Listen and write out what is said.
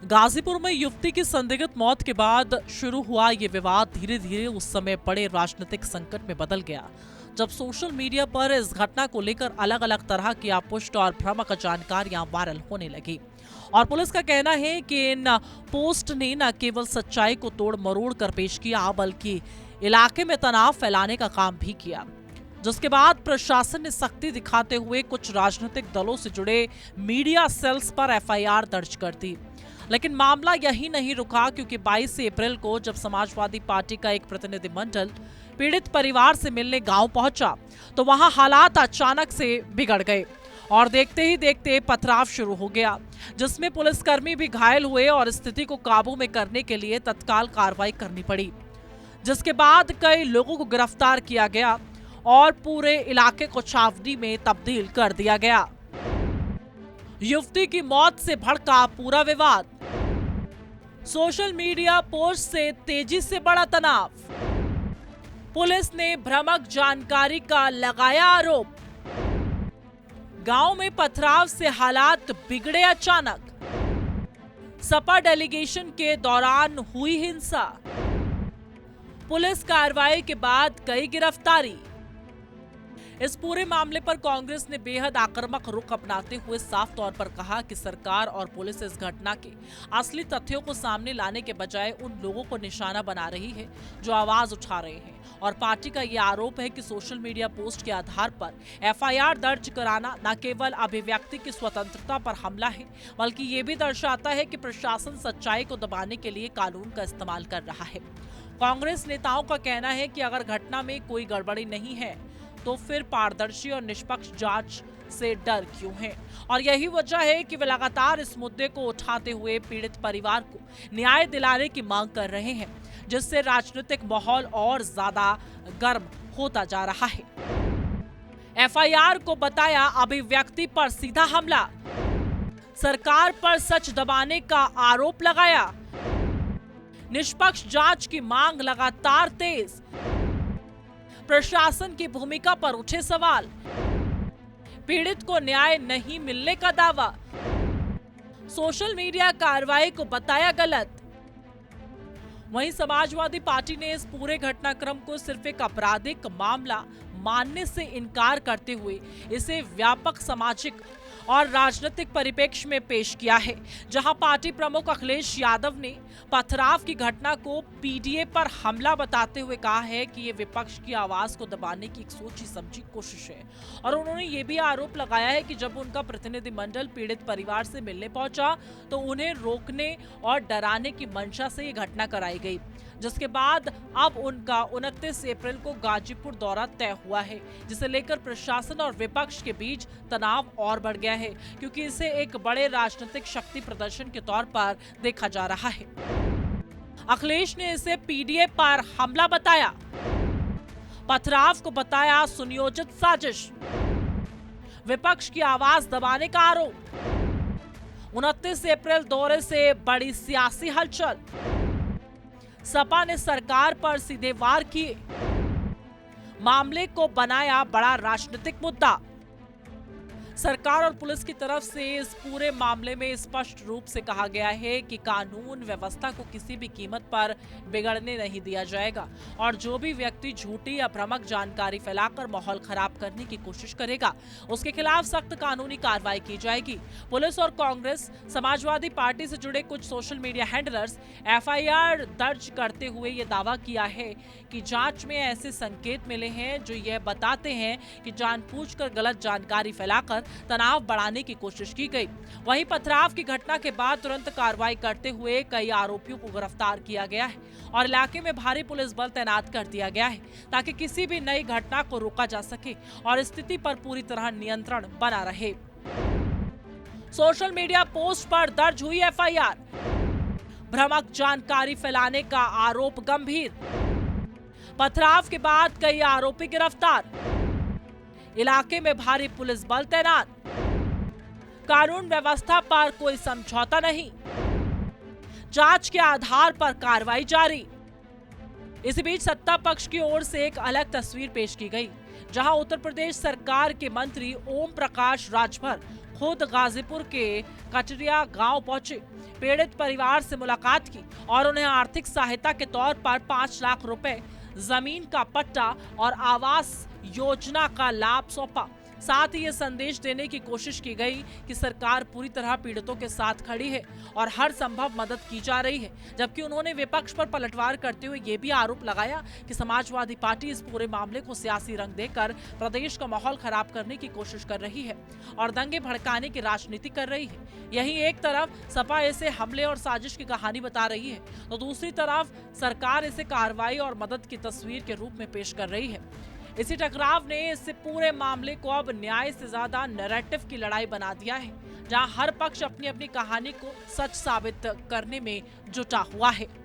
गाजीपुर में युवती की संदिग्ध मौत के बाद शुरू हुआ ये विवाद धीरे धीरे उस समय बड़े राजनीतिक संकट में बदल गया जब सोशल मीडिया पर इस घटना को लेकर अलग अलग तरह की अपुष्ट और भ्रामक जानकारियां वायरल होने लगी। और पुलिस का कहना है कि इन पोस्ट ने न केवल सच्चाई को तोड़ मरोड़ कर पेश किया बल्कि इलाके में तनाव फैलाने का काम भी किया, जिसके बाद प्रशासन ने सख्ती दिखाते हुए कुछ राजनीतिक दलों से जुड़े मीडिया सेल्स पर एफआईआर दर्ज कर दी। लेकिन मामला यही नहीं रुका, क्योंकि 22 अप्रैल को जब समाजवादी पार्टी का एक प्रतिनिधिमंडल पीड़ित परिवार से मिलने गांव पहुंचा तो वहां हालात अचानक से बिगड़ गए और देखते ही देखते पथराव शुरू हो गया, जिसमें पुलिसकर्मी भी घायल हुए और स्थिति को काबू में करने के लिए तत्काल कार्रवाई करनी पड़ी, जिसके बाद कई लोगों को गिरफ्तार किया गया और पूरे इलाके को छावनी में तब्दील कर दिया गया। युवती की मौत से भड़का पूरा विवाद, सोशल मीडिया पोस्ट से तेजी से बढ़ा तनाव, पुलिस ने भ्रामक जानकारी का लगाया आरोप, गांव में पथराव से हालात बिगड़े अचानक, सपा डेलीगेशन के दौरान हुई हिंसा, पुलिस कार्रवाई के बाद कई गिरफ्तारी। इस पूरे मामले पर कांग्रेस ने बेहद आक्रामक रुख अपनाते हुए साफ तौर पर कहा कि सरकार और पुलिस इस घटना के असली तथ्यों को सामने लाने के बजाय उन लोगों को निशाना बना रही है जो आवाज उठा रहे हैं। और पार्टी का ये आरोप है कि सोशल मीडिया पोस्ट के आधार पर एफआईआर दर्ज कराना न केवल अभिव्यक्ति की स्वतंत्रता पर हमला है, बल्कि ये भी दर्शाता है कि प्रशासन सच्चाई को दबाने के लिए कानून का इस्तेमाल कर रहा है। कांग्रेस नेताओं का कहना है कि अगर घटना में कोई गड़बड़ी नहीं है तो फिर पारदर्शी और निष्पक्ष जांच से डर क्यों है, और यही वजह है कि वे लगातार इस मुद्दे को उठाते हुए पीड़ित परिवार को न्याय दिलाने की मांग कर रहे हैं, जिससे राजनीतिक माहौल और ज्यादा गर्म होता जा रहा है। एफआईआर को बताया अभिव्यक्ति पर सीधा हमला, सरकार पर सच दबाने का आरोप लगाया, निष्पक्ष जांच की मांग लगातार तेज, प्रशासन की भूमिका पर उठे सवाल, पीड़ित को न्याय नहीं मिलने का दावा, सोशल मीडिया कार्रवाई को बताया गलत। वहीं समाजवादी पार्टी ने इस पूरे घटनाक्रम को सिर्फ एक आपराधिक मामला मानने से इनकार करते हुए इसे व्यापक सामाजिक और राजनीतिक परिप्रेक्ष्य में पेश किया है, जहां पार्टी प्रमुख अखिलेश यादव ने पथराव की घटना को पीडीए पर हमला बताते हुए कहा है कि ये विपक्ष की आवाज को दबाने की एक सोची समझी कोशिश है। और उन्होंने ये भी आरोप लगाया है कि जब उनका प्रतिनिधिमंडल पीड़ित परिवार से मिलने पहुंचा तो उन्हें रोकने और डराने की मंशा से ये घटना कराई गई, जिसके बाद अब उनका 29 अप्रैल को गाजीपुर दौरा तय हुआ है, जिसे लेकर प्रशासन और विपक्ष के बीच तनाव और बढ़ गया है, क्योंकि इसे एक बड़े राजनीतिक शक्ति प्रदर्शन के तौर पर देखा जा रहा है। अखिलेश ने इसे पीडीए पर हमला बताया, पथराव को बताया सुनियोजित साजिश, विपक्ष की आवाज दबाने का आरोप, 29 अप्रैल दौरे से बड़ी सियासी हलचल, सपा ने सरकार पर सीधे वार किए, मामले को बनाया बड़ा राजनीतिक मुद्दा। सरकार और पुलिस की तरफ से इस पूरे मामले में स्पष्ट रूप से कहा गया है कि कानून व्यवस्था को किसी भी कीमत पर बिगड़ने नहीं दिया जाएगा, और जो भी व्यक्ति झूठी या भ्रामक जानकारी फैलाकर माहौल खराब करने की कोशिश करेगा उसके खिलाफ सख्त कानूनी कार्रवाई की जाएगी। पुलिस और कांग्रेस समाजवादी पार्टी से जुड़े कुछ सोशल मीडिया हैंडलर्स एफआईआर दर्ज करते हुए ये दावा किया है कि जांच में ऐसे संकेत मिले हैं जो यह बताते हैं कि जानबूझकर गलत जानकारी फैलाकर तनाव बढ़ाने की कोशिश की गई। वहीं पथराव की घटना के बाद तुरंत कार्रवाई करते हुए कई आरोपियों को गिरफ्तार किया गया है और इलाके में भारी पुलिस बल तैनात कर दिया गया है, ताकि किसी भी नई घटना को रोका जा सके और स्थिति पर पूरी तरह नियंत्रण बना रहे। सोशल मीडिया पोस्ट पर दर्ज हुई एफआईआर, भ्रामक जानकारी फैलाने का आरोप गंभीर, पथराव के बाद कई आरोपी गिरफ्तार, इलाके में भारी पुलिस बल तैनात, कानून व्यवस्था पर कोई समझौता नहीं, जांच के आधार पर कार्रवाई जारी। इसी बीच सत्ता पक्ष की ओर से एक अलग तस्वीर पेश की गई, जहां उत्तर प्रदेश सरकार के मंत्री ओम प्रकाश राजभर खुद गाजीपुर के कटरिया गांव पहुंचे, पीड़ित परिवार से मुलाकात की और उन्हें आर्थिक सहायता के तौर पर 5 लाख रुपए, जमीन का पट्टा और आवास योजना का लाभ सौंपा। साथ ही ये संदेश देने की कोशिश की गई कि सरकार पूरी तरह पीड़ितों के साथ खड़ी है और हर संभव मदद की जा रही है। जबकि उन्होंने विपक्ष पर पलटवार करते हुए ये भी आरोप लगाया कि समाजवादी पार्टी इस पूरे मामले को सियासी रंग देकर प्रदेश का माहौल खराब करने की कोशिश कर रही है और दंगे भड़काने की राजनीति कर रही है। यही एक तरफ सपा इसे हमले और साजिश की कहानी बता रही है, तो दूसरी तरफ सरकार इसे कार्रवाई और मदद की तस्वीर के रूप में पेश कर रही है। इसी टकराव ने इस पूरे मामले को अब न्याय से ज्यादा नैरेटिव की लड़ाई बना दिया है, जहां हर पक्ष अपनी अपनी कहानी को सच साबित करने में जुटा हुआ है।